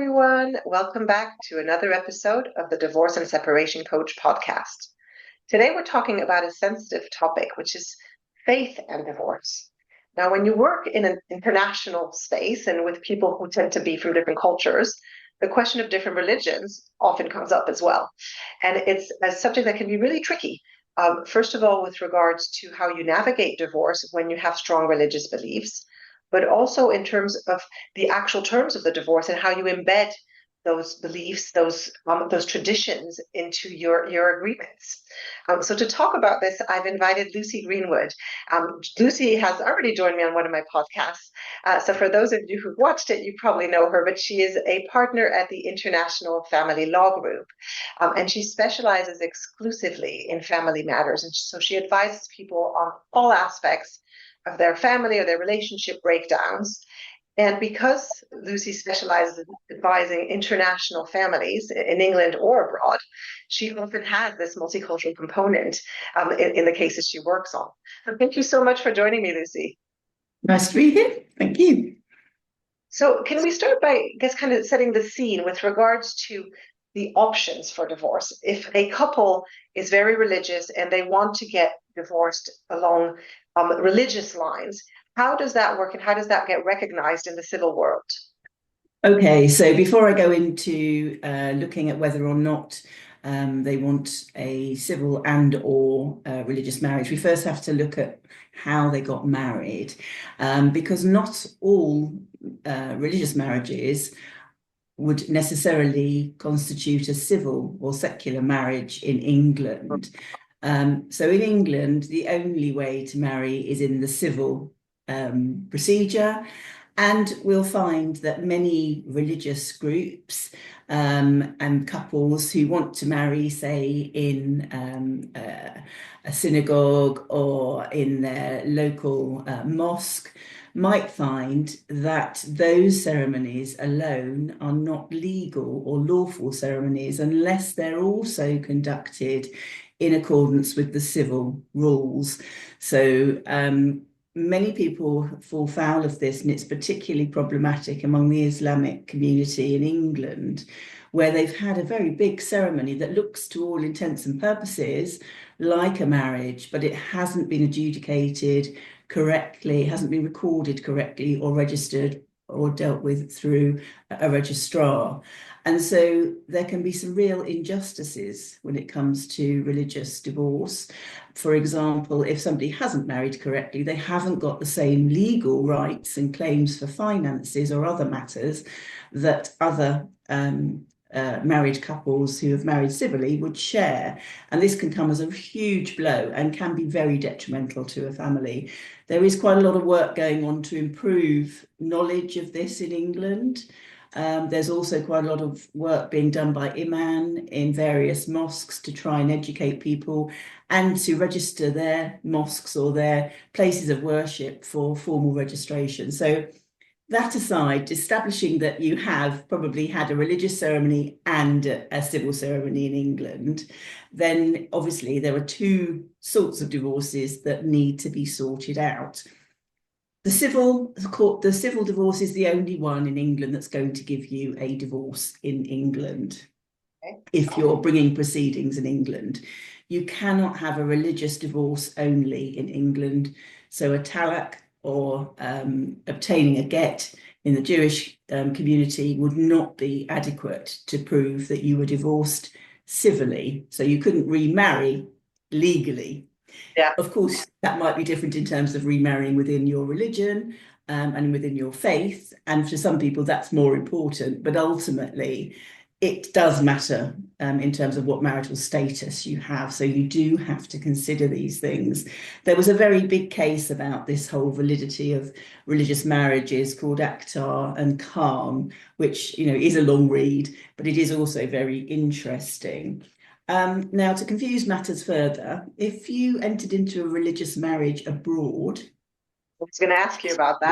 everyone. Welcome back to another episode of the Divorce and Separation Coach podcast. Today, we're talking about a sensitive topic, which is faith and divorce. Now, when you work in an international space and with people who tend to be from different cultures, the question of different religions often comes up as well. And it's a subject that can be really tricky. First of all, with regards to how you navigate divorce when you have strong religious beliefs, but also in terms of the actual terms of the divorce and how you embed those beliefs, those traditions into your agreements. So to talk about this, I've invited Lucy Greenwood. Lucy has already joined me on one of my podcasts. So for those of you who've watched it, you probably know her, but she is a partner at the International Family Law Group. And she specializes exclusively in family matters. And so she advises people on all aspects of their family or their relationship breakdowns. And because Lucy specializes in advising international families in England or abroad, she often has this multicultural component in the cases she works on. So thank you so much for joining me, Lucy. Nice to be here. Thank you. So can we start by, I guess, kind of setting the scene with regards to the options for divorce? If a couple is very religious and they want to get divorced along religious lines, how does that work and how does that get recognized in the civil world? Okay, so before I go into looking at whether or not they want a civil and or religious marriage, we first have to look at how they got married, because not all religious marriages would necessarily constitute a civil or secular marriage in England. So in England, the only way to marry is in the civil procedure. And we'll find that many religious groups and couples who want to marry, say, in a synagogue or in their local mosque, might find that those ceremonies alone are not legal or lawful ceremonies unless they're also conducted in accordance with the civil rules. So many people fall foul of this, and it's particularly problematic among the Islamic community in England, where they've had a very big ceremony that looks to all intents and purposes like a marriage, but it hasn't been adjudicated correctly, hasn't been recorded correctly or registered or dealt with through a registrar. And so there can be some real injustices when it comes to religious divorce. For example, if somebody hasn't married correctly, they haven't got the same legal rights and claims for finances or other matters that other married couples who have married civilly would share. And this can come as a huge blow and can be very detrimental to a family. There is quite a lot of work going on to improve knowledge of this in England. There's also quite a lot of work being done by imam in various mosques to try and educate people and to register their mosques or their places of worship for formal registration. So that aside, establishing that you have probably had a religious ceremony and a civil ceremony in England, then obviously there are two sorts of divorces that need to be sorted out. The civil divorce is the only one in England that's going to give you a divorce in England. Okay. If you're bringing proceedings in England, you cannot have a religious divorce only in England. So a talaq or obtaining a get in the Jewish community would not be adequate to prove that you were divorced civilly. So you couldn't remarry legally. Yeah. Of course, that might be different in terms of remarrying within your religion and within your faith. And for some people, that's more important. But ultimately, it does matter in terms of what marital status you have. So you do have to consider these things. There was a very big case about this whole validity of religious marriages called Akhtar and Khan, which, you know, is a long read, but it is also very interesting. Now, to confuse matters further, if you entered into a religious marriage abroad, I was going to ask you about that.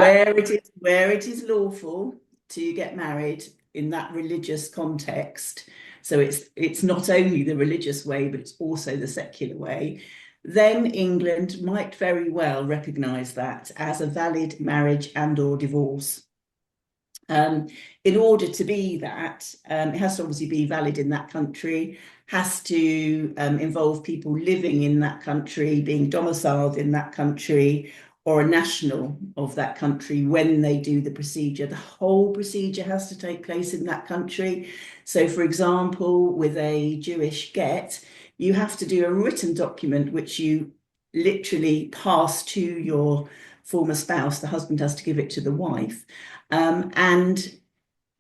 Where it is lawful to get married in that religious context, so it's not only the religious way, but it's also the secular way, then England might very well recognise that as a valid marriage and or divorce. Um, in order to be that, it has to obviously be valid in that country, has to involve people living in that country, being domiciled in that country, or a national of that country when they do the procedure. The whole procedure has to take place in that country. So, for example, with a Jewish get, you have to do a written document which you literally pass to your former spouse. The husband has to give it to the wife. And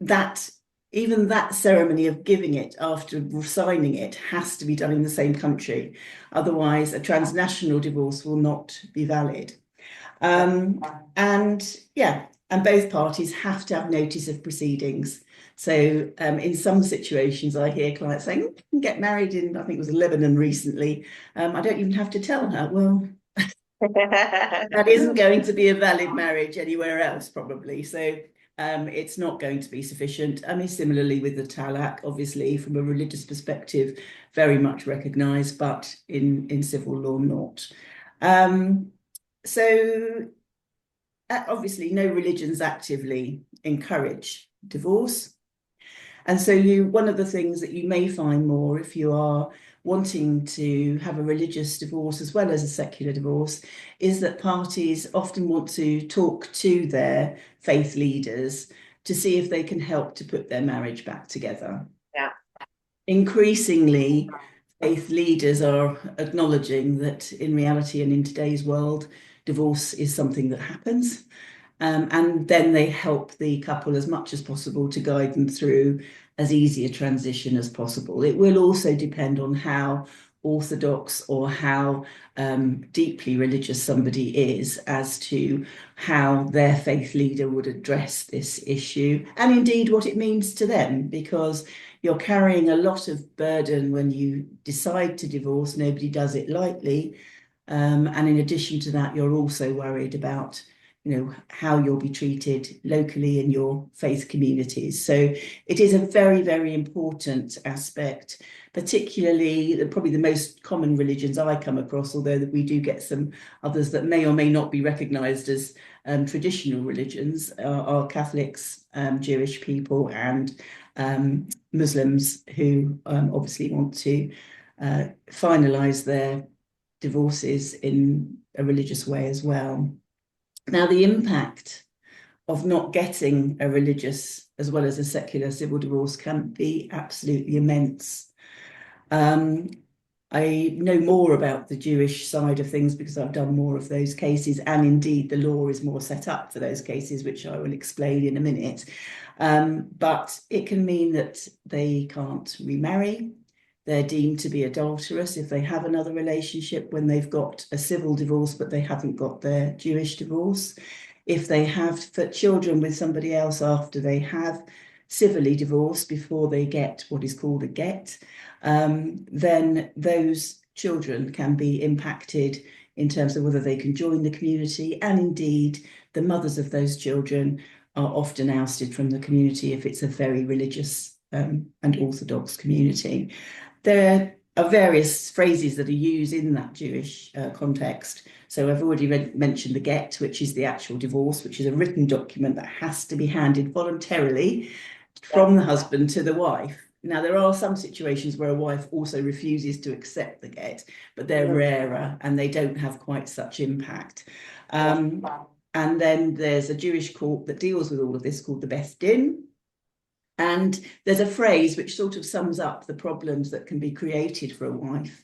that even that ceremony of giving it after signing it has to be done in the same country. Otherwise, a transnational divorce will not be valid. And yeah, and both parties have to have notice of proceedings. So in some situations, I hear clients saying, "I can get married in, I think it was Lebanon recently. I don't even have to tell her." Well, that isn't going to be a valid marriage anywhere else, probably. So it's not going to be sufficient. I mean, similarly with the talaq, obviously, from a religious perspective, very much recognised, but in civil law, not. So obviously, no religions actively encourage divorce. And so one of the things that you may find more if you are wanting to have a religious divorce as well as a secular divorce is that parties often want to talk to their faith leaders to see if they can help to put their marriage back together. Yeah. Increasingly, faith leaders are acknowledging that in reality and in today's world, divorce is something that happens. And then they help the couple as much as possible to guide them through as easy a transition as possible. It will also depend on how orthodox or how deeply religious somebody is as to how their faith leader would address this issue and indeed what it means to them, because you're carrying a lot of burden when you decide to divorce. Nobody does it lightly. And in addition to that, you're also worried about how you'll be treated locally in your faith communities. So it is a very, very important aspect, particularly probably the most common religions I come across, although that we do get some others that may or may not be recognised as traditional religions, are Catholics, Jewish people, and Muslims who obviously want to finalise their divorces in a religious way as well. Now, the impact of not getting a religious as well as a secular civil divorce can be absolutely immense. I know more about the Jewish side of things because I've done more of those cases, and indeed the law is more set up for those cases, which I will explain in a minute. But it can mean that they can't remarry. They're deemed to be adulterous if they have another relationship when they've got a civil divorce, but they haven't got their Jewish divorce. If they have children with somebody else after they have civilly divorced before they get what is called a get, then those children can be impacted in terms of whether they can join the community. And indeed, the mothers of those children are often ousted from the community if it's a very religious and orthodox community. There are various phrases that are used in that Jewish context. So I've already mentioned the get, which is the actual divorce, which is a written document that has to be handed voluntarily from the husband to the wife. Now, there are some situations where a wife also refuses to accept the get, but they're rarer and they don't have quite such impact. And then there's a Jewish court that deals with all of this called the Beth Din. And there's a phrase which sort of sums up the problems that can be created for a wife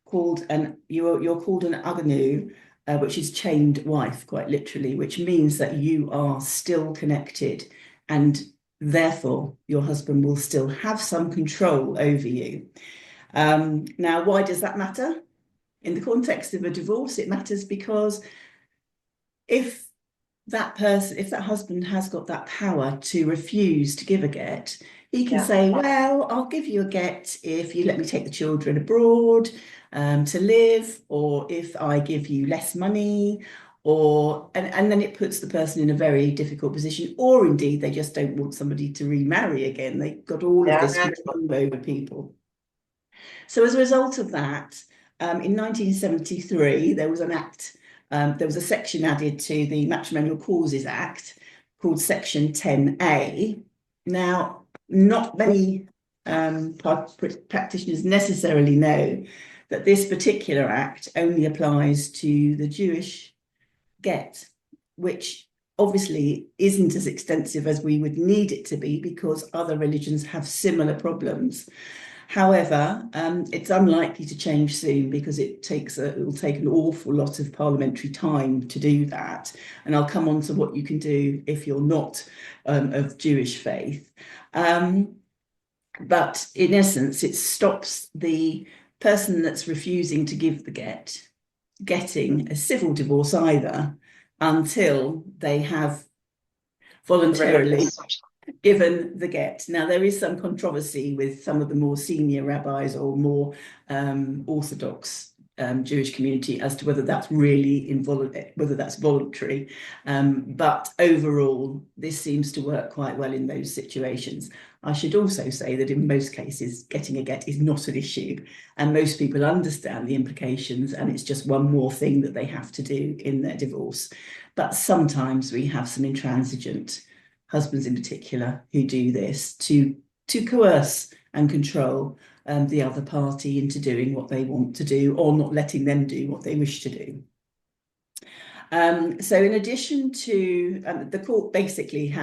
called, and you're called an aganu, which is chained wife, quite literally, which means that you are still connected and therefore your husband will still have some control over you. Now, why does that matter? In the context of a divorce, it matters because if that husband has got that power to refuse to give a get, he can say, well, I'll give you a get if you let me take the children abroad to live, or if I give you less money, and then it puts the person in a very difficult position, or indeed they just don't want somebody to remarry again. They've got all of this control over people. So as a result of that, in 1973, there was an act. There was a section added to the Matrimonial Causes Act called Section 10A. Now, not many practitioners necessarily know that this particular act only applies to the Jewish get, which obviously isn't as extensive as we would need it to be because other religions have similar problems. However, it's unlikely to change soon because it will take an awful lot of parliamentary time to do that. And I'll come on to what you can do if you're not of Jewish faith. But in essence, it stops the person that's refusing to give the getting a civil divorce either until they have voluntarily given the get. Now, there is some controversy with some of the more senior rabbis or more orthodox Jewish community as to whether that's really whether that's voluntary. But overall, this seems to work quite well in those situations. I should also say that in most cases, getting a get is not an issue, and most people understand the implications, and it's just one more thing that they have to do in their divorce. But sometimes we have some intransigent husbands in particular who do this to coerce and control the other party into doing what they want to do or not letting them do what they wish to do. So in addition to the court basically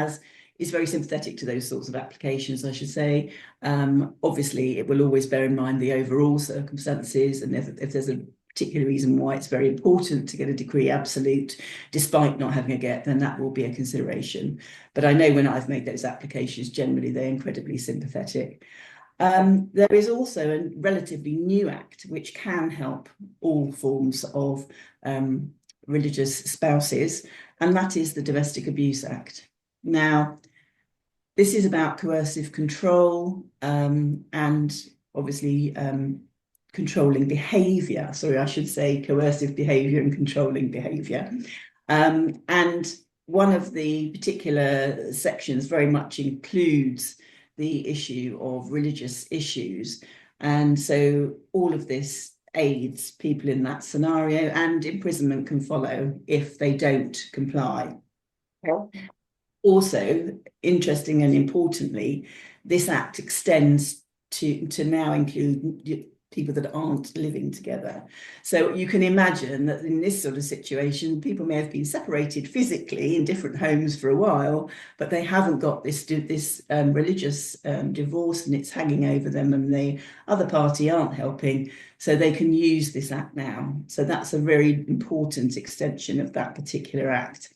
is very sympathetic to those sorts of applications, I should say. Obviously, it will always bear in mind the overall circumstances, and if there's a particular reason why it's very important to get a decree absolute despite not having a get, then that will be a consideration. But I know when I've made those applications, generally they're incredibly sympathetic. There is also a relatively new act which can help all forms of religious spouses, and that is the Domestic Abuse Act. Now, this is about coercive control and obviously controlling behaviour. Sorry, I should say coercive behaviour and controlling behaviour. And one of the particular sections very much includes the issue of religious issues. And so all of this aids people in that scenario, and imprisonment can follow if they don't comply. Yeah. Also, interesting and importantly, this act extends to now include people that aren't living together. So you can imagine that in this sort of situation, people may have been separated physically in different homes for a while, but they haven't got this religious divorce, and it's hanging over them, and the other party aren't helping, so they can use this act now. So that's a very important extension of that particular act.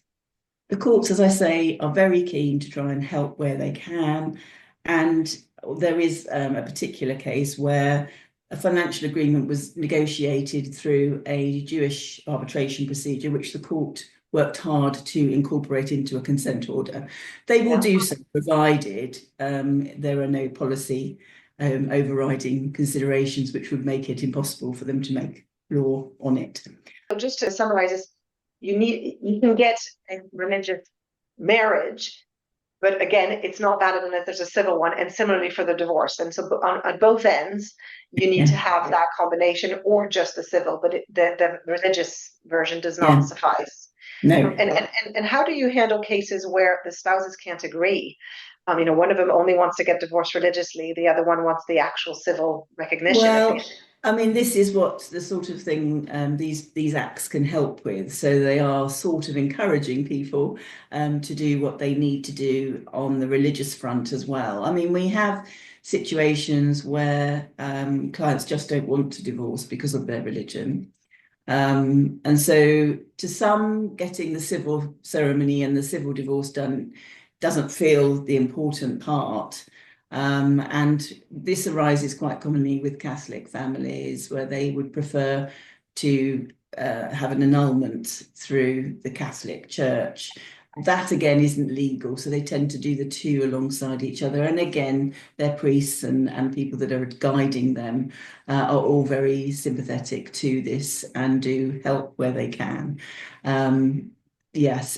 The courts, as I say, are very keen to try and help where they can, and there is a particular case where a financial agreement was negotiated through a Jewish arbitration procedure, which the court worked hard to incorporate into a consent order. They will do so provided there are no policy overriding considerations which would make it impossible for them to make law on it. So just to summarize this, you can get a religious marriage, but again, it's not valid unless there's a civil one, and similarly for the divorce. And so on both ends, you need to have that combination or just the civil, but the religious version does not suffice. No. And how do you handle cases where the spouses can't agree? One of them only wants to get divorced religiously, the other one wants the actual civil recognition. Well, I mean, this is what the sort of thing these acts can help with. So they are sort of encouraging people to do what they need to do on the religious front as well. I mean, we have situations where clients just don't want to divorce because of their religion. And so to some, getting the civil ceremony and the civil divorce done doesn't feel the important part. And this arises quite commonly with Catholic families where they would prefer to have an annulment through the Catholic Church. That again isn't legal, so they tend to do the two alongside each other. And again, their priests and people that are guiding them are all very sympathetic to this and do help where they can. Yes,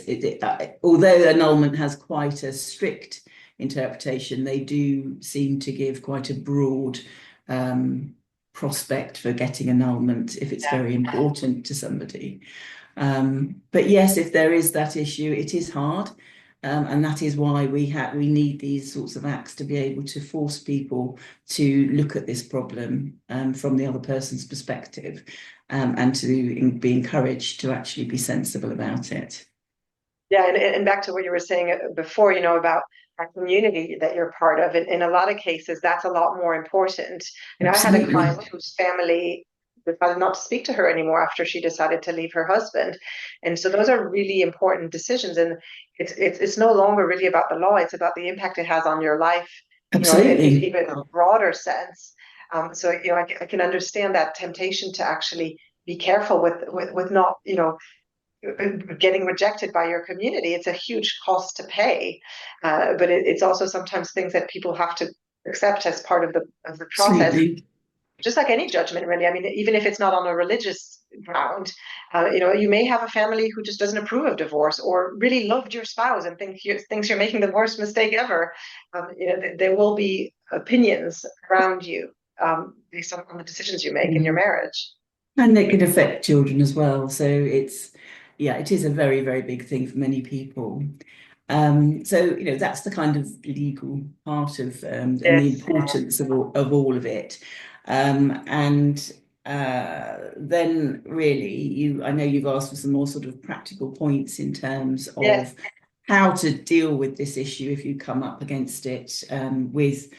although annulment has quite a strict interpretation, they do seem to give quite a broad prospect for getting annulment if it's very important to somebody. But yes, if there is that issue, it is hard. And that is why we need these sorts of acts to be able to force people to look at this problem from the other person's perspective, and to be encouraged to actually be sensible about it. Yeah, and back to what you were saying before, about our community that you're part of. In a lot of cases, that's a lot more important. I had a Absolutely. client whose family decided not to speak to her anymore after she decided to leave her husband. And so those are really important decisions. And it's no longer really about the law, it's about the impact it has on your life, in Absolutely. even a broader sense. So, I can understand that temptation to actually be careful with not, getting rejected by your community. It's a huge cost to pay, but it's also sometimes things that people have to accept as part of the process. Absolutely. Just like any judgment, really. I mean, even if it's not on a religious ground, you may have a family who just doesn't approve of divorce or really loved your spouse and thinks you're making the worst mistake ever. There will be opinions around you, based on the decisions you make in your marriage. And it can affect children as well. So it is a very, very big thing for many people. So, that's the kind of legal part of, and the Yes. importance of all of it. And then really, I know you've asked for some more sort of practical points in terms Yes. of how to deal with this issue if you come up against it, with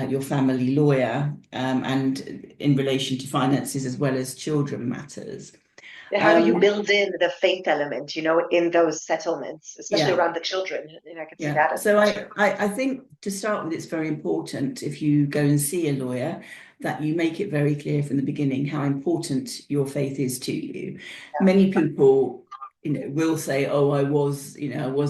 your family lawyer, and in relation to finances as well as children matters. How do you Um, build in the faith element, in those settlements, especially yeah. around the children? I could see Yeah, that as so an issue. I think to start with, it's very important if you go and see a lawyer that you make it very clear from the beginning how important your faith is to you. Many people, will say, "Oh, I was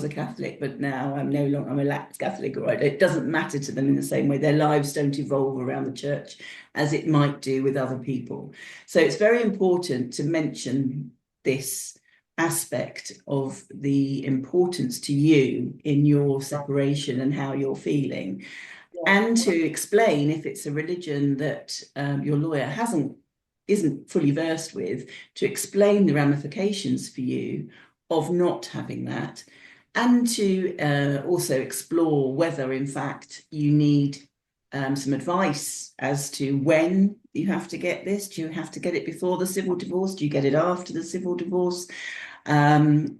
a Catholic, but now I'm no longer, I'm a lapsed Catholic," or it doesn't matter to them in the same way. Their lives don't evolve around the church as it might do with other people. So it's very important to mention this aspect of the importance to you in your separation and how you're feeling, Yeah. and to explain if it's a religion that your lawyer isn't fully versed with, to explain the ramifications for you of not having that, and to also explore whether in fact you need some advice as to when you have to get this. Do you have to get it before the civil divorce? Do you get it after the civil divorce?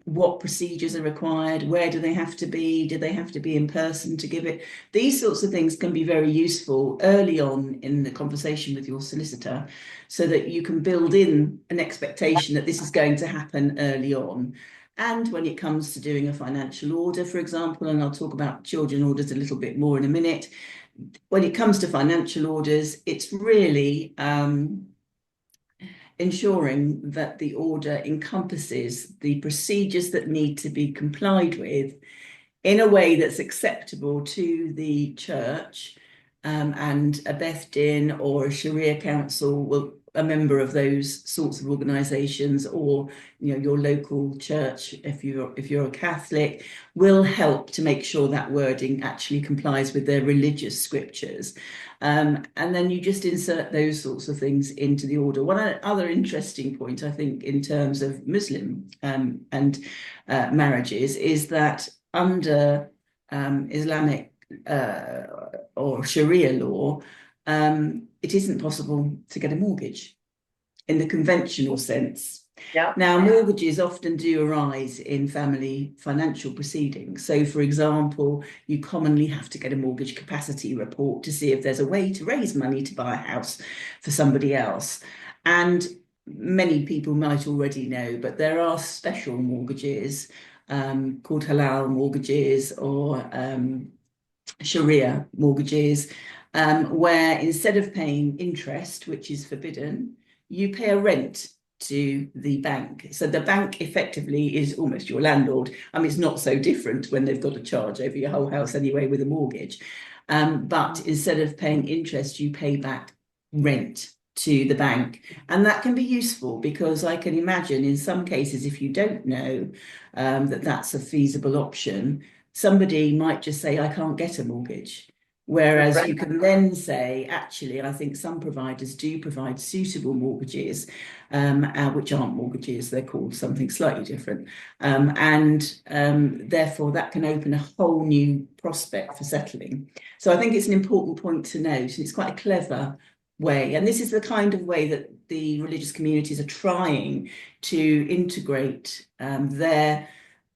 What procedures are required? Where do they have to be? Do they have to be in person to give it? These sorts of things can be very useful early on in the conversation with your solicitor, so that you can build in an expectation that this is going to happen early on. And when it comes to doing a financial order, for example, and I'll talk about children orders a little bit more in a minute, when it comes to financial orders, it's really ensuring that the order encompasses the procedures that need to be complied with in a way that's acceptable to the church, and a Beth Din or a Sharia council will, a member of those sorts of organisations, or your local church, if you're a Catholic, will help to make sure that wording actually complies with their religious scriptures. And then you just insert those sorts of things into the order. One other interesting point, I think, in terms of Muslim and marriages, is that under Islamic or Sharia law, it isn't possible to get a mortgage in the conventional sense. Yeah. Now, mortgages often do arise in family financial proceedings. So, for example, you commonly have to get a mortgage capacity report to see if there's a way to raise money to buy a house for somebody else. And many people might already know, but there are special mortgages, called halal mortgages, or Sharia mortgages, where instead of paying interest, which is forbidden, you pay a rent to the bank. So the bank effectively is almost your landlord. I mean, it's not so different when they've got a charge over your whole house anyway with a mortgage. But instead of paying interest, you pay back rent to the bank. And that can be useful, because I can imagine in some cases, if you don't know that that's a feasible option, somebody might just say, "I can't get a mortgage." Whereas Right. you can then say, actually, I think some providers do provide suitable mortgages, which aren't mortgages, they're called something slightly different. And therefore, that can open a whole new prospect for settling. So I think it's an important point to note, and it's quite a clever way. And this is the kind of way that the religious communities are trying to integrate their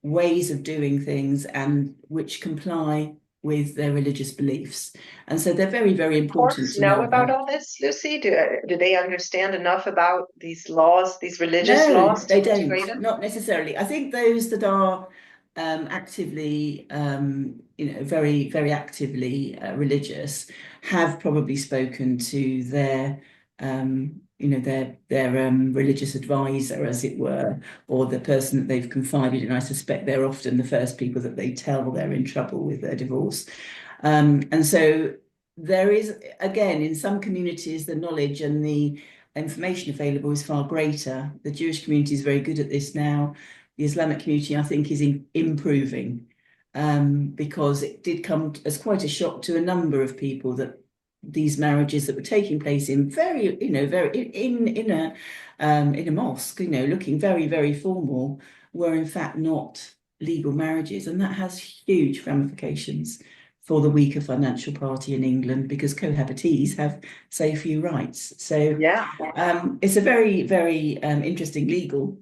ways of doing things and which comply with their religious beliefs. And so they're very, very important Courts to know know about about. all this, Lucy? Do they understand enough about these laws, these religious No, laws, they to integrate don't, them? not necessarily. I think those that are actively, very, very actively religious have probably spoken to their, their religious advisor, as it were, or the person that they've confided in. I suspect they're often the first people that they tell they're in trouble with their divorce. And so there is, again, in some communities, the knowledge and the information available is far greater. The Jewish community is very good at this now. The Islamic community, I think, is improving because it did come as quite a shock to a number of people that these marriages that were taking place in very, very in a mosque, looking very, very formal, were in fact not legal marriages, and that has huge ramifications for the weaker financial party in England because cohabitees have so few rights. So Yeah. it's a very, very interesting legal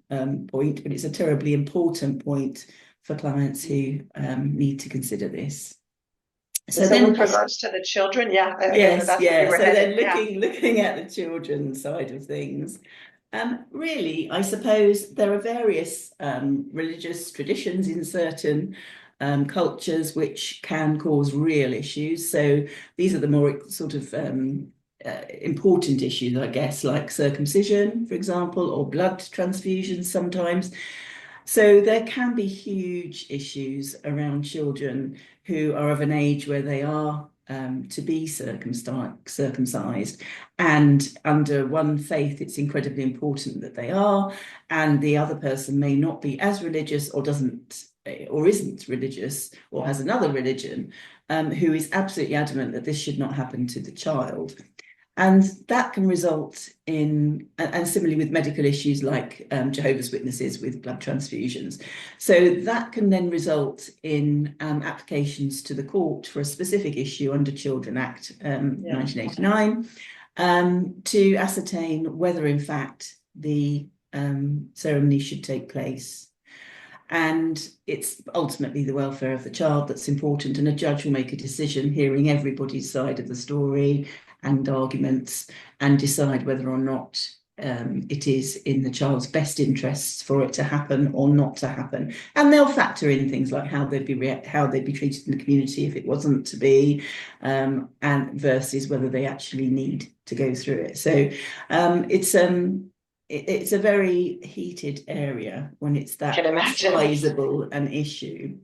point, but it's a terribly important point for clients who need to consider this. So So with then, regards to the children, yeah, I guess yes, that's where you yeah. were So headed. then Yeah. looking at the children's side of things, really, I suppose there are various religious traditions in certain cultures which can cause real issues. So these are the more sort of important issues, I guess, like circumcision, for example, or blood transfusions sometimes. So there can be huge issues around children who are of an age where they are to be circumcised. And under one faith, it's incredibly important that they are, and the other person may not be as religious or doesn't or isn't religious or has another religion, who is absolutely adamant that this should not happen to the child. And that can result in, and similarly with medical issues like Jehovah's Witnesses with blood transfusions. So that can then result in applications to the court for a specific issue under Children Act Yeah. 1989 to ascertain whether in fact the ceremony should take place. And it's ultimately the welfare of the child that's important, and a judge will make a decision, hearing everybody's side of the story and arguments, and decide whether or not it is in the child's best interests for it to happen or not to happen. And they'll factor in things like how they'd be treated in the community if it wasn't to be, and versus whether they actually need to go through it. So it's a very heated area when it's I can that imagine. sizable an issue.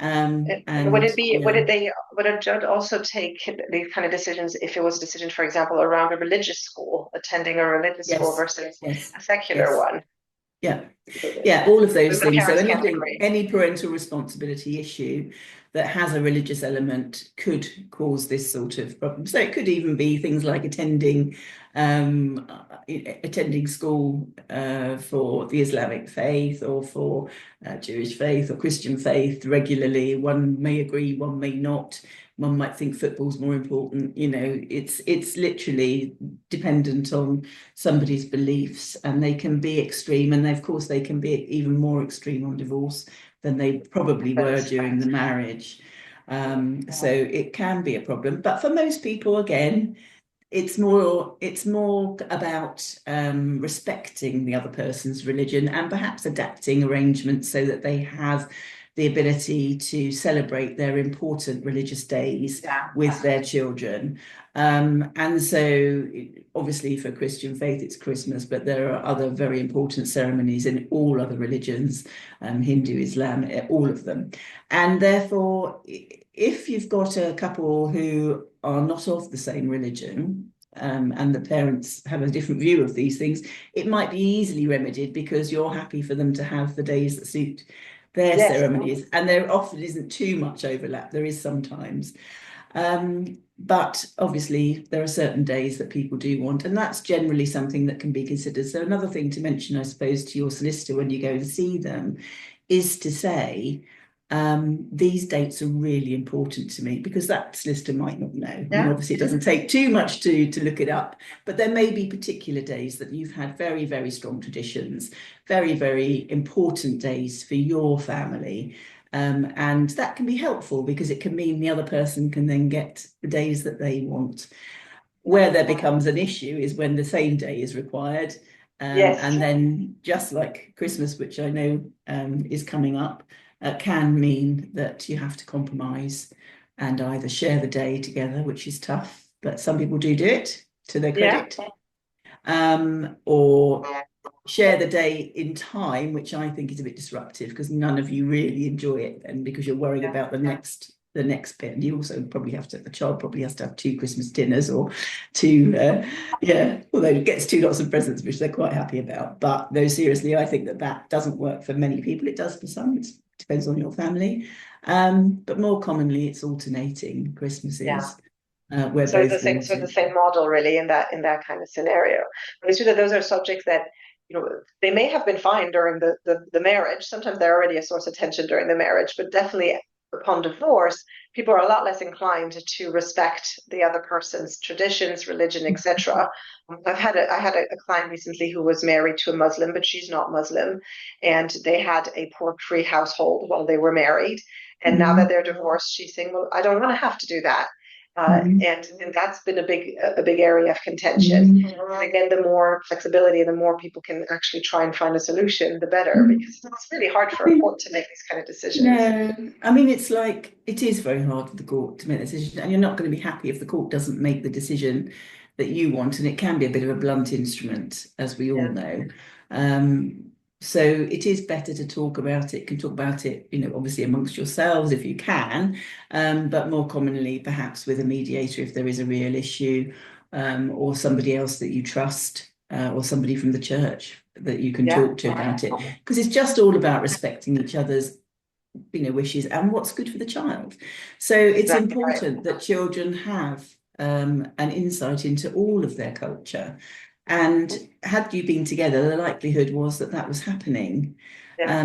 Would And it be, would a judge also take these kind of decisions if it was a decision, for example, around a religious school, attending a religious school yes, versus yes, a secular yes, one? yeah. Yeah, all of those The things. So parents can't agree. any parental responsibility issue that has a religious element could cause this sort of problem. So it could even be things like attending school for the Islamic faith or for Jewish faith or Christian faith regularly. One may agree, one may not. One might think football's more important. It's literally dependent on somebody's beliefs, and they can be extreme, and of course they can be even more extreme on divorce than they probably were during the marriage. So it can be a problem, but for most people, again, it's more about respecting the other person's religion and perhaps adapting arrangements so that they have the ability to celebrate their important religious days with their children. And so obviously for Christian faith, it's Christmas, but there are other very important ceremonies in all other religions, Hindu, Islam, all of them. And therefore, if you've got a couple who are not of the same religion, and the parents have a different view of these things, it might be easily remedied because you're happy for them to have the days that suit their ceremonies. And there often isn't too much overlap. There is sometimes. But obviously, there are certain days that people do want, and that's generally something that can be considered. So another thing to mention, I suppose, to your solicitor when you go and see them is to say, these dates are really important to me, because that solicitor might not know. I mean, obviously, it doesn't take too much to look it up, but there may be particular days that you've had very, very strong traditions, very, very important days for your family. And that can be helpful because it can mean the other person can then get the days that they want. Where there becomes an issue is when the same day is required. And then, just like Christmas, which I know is coming up, can mean that you have to compromise and either share the day together, which is tough, but some people do it to their credit, or share the day in time, which I think is a bit disruptive because none of you really enjoy it, and because you're worried about the next bit. And you also probably have to, the child probably has to have 2 Christmas dinners or 2 although it gets 2 lots of presents, which they're quite happy about. But no, seriously, I think that doesn't work for many people. It does for some. It depends on your family, but more commonly it's alternating Christmases. Where So both the same model really in that kind of scenario. But it's true that those are subjects that, they may have been fine during the marriage. Sometimes they're already a source of tension during the marriage, but definitely upon divorce, people are a lot less inclined to respect the other person's traditions, religion, etc. I had a client recently who was married to a Muslim, but she's not Muslim, and they had a pork-free household while they were married. And now that they're divorced, she's saying, "Well, I don't want to have to do that." And that's been a big area of contention. And again, the more flexibility, the more people can actually try and find a solution, the better, because it's really hard for a court to make these kind of decisions. No, I mean, it's like, it is very hard for the court to make the decision, and you're not going to be happy if the court doesn't make the decision that you want, and it can be a bit of a blunt instrument, as we all know. So it is better to talk about it, obviously amongst yourselves if you can, but more commonly perhaps with a mediator if there is a real issue, or somebody else that you trust, or somebody from the church that you can talk to about it, because it's just all about respecting each other's wishes and what's good for the child. So it's important that children have an insight into all of their culture. And had you been together, the likelihood was that was happening.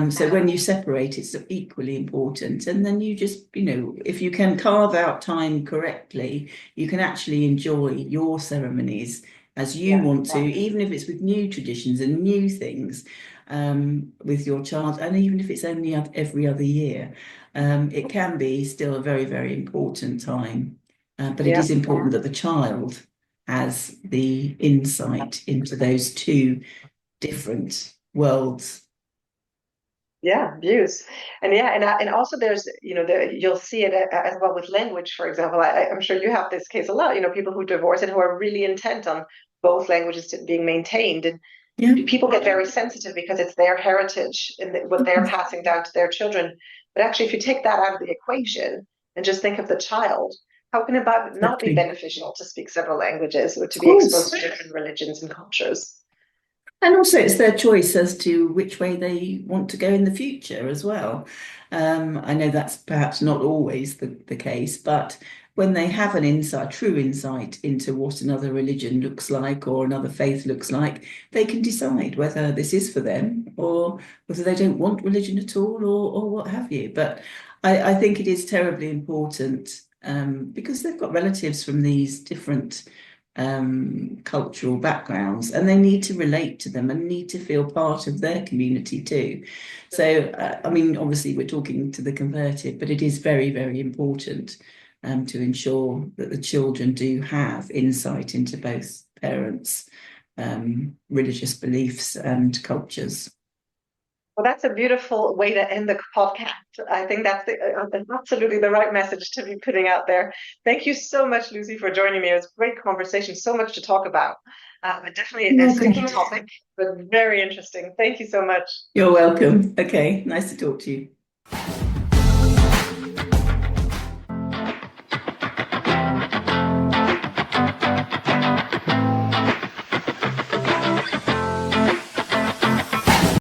So when you separate, it's equally important. And then you just, if you can carve out time correctly, you can actually enjoy your ceremonies as you want to, even if it's with new traditions and new things with your child, and even if it's only every other year. It can be still a very, very important time. But it is important that the child has the insight into those 2 different worlds. Views. And also there's, you'll see it as well with language, for example. I'm sure you have this case a lot, people who divorce and who are really intent on both languages being maintained. And people get very sensitive because it's their heritage and what they're passing down to their children. But actually, if you take that out of the equation and just think of the child, how can it not be beneficial to speak several languages or to be exposed to different religions and cultures? And also it's their choice as to which way they want to go in the future as well. I know that's perhaps not always the case, but when they have true insight into what another religion looks like or another faith looks like, they can decide whether this is for them or whether they don't want religion at all, or what have you. But I think it is terribly important, because they've got relatives from these different cultural backgrounds, and they need to relate to them and need to feel part of their community too. So, I mean, obviously we're talking to the converted, but it is very, very important to ensure that the children do have insight into both parents' religious beliefs and cultures. Well, that's a beautiful way to end the podcast. I think that's absolutely the right message to be putting out there. Thank you so much, Lucy, for joining me. It was a great conversation, so much to talk about. But definitely a sticky topic, but very interesting. Thank you so much. You're welcome. Okay, nice to talk to you.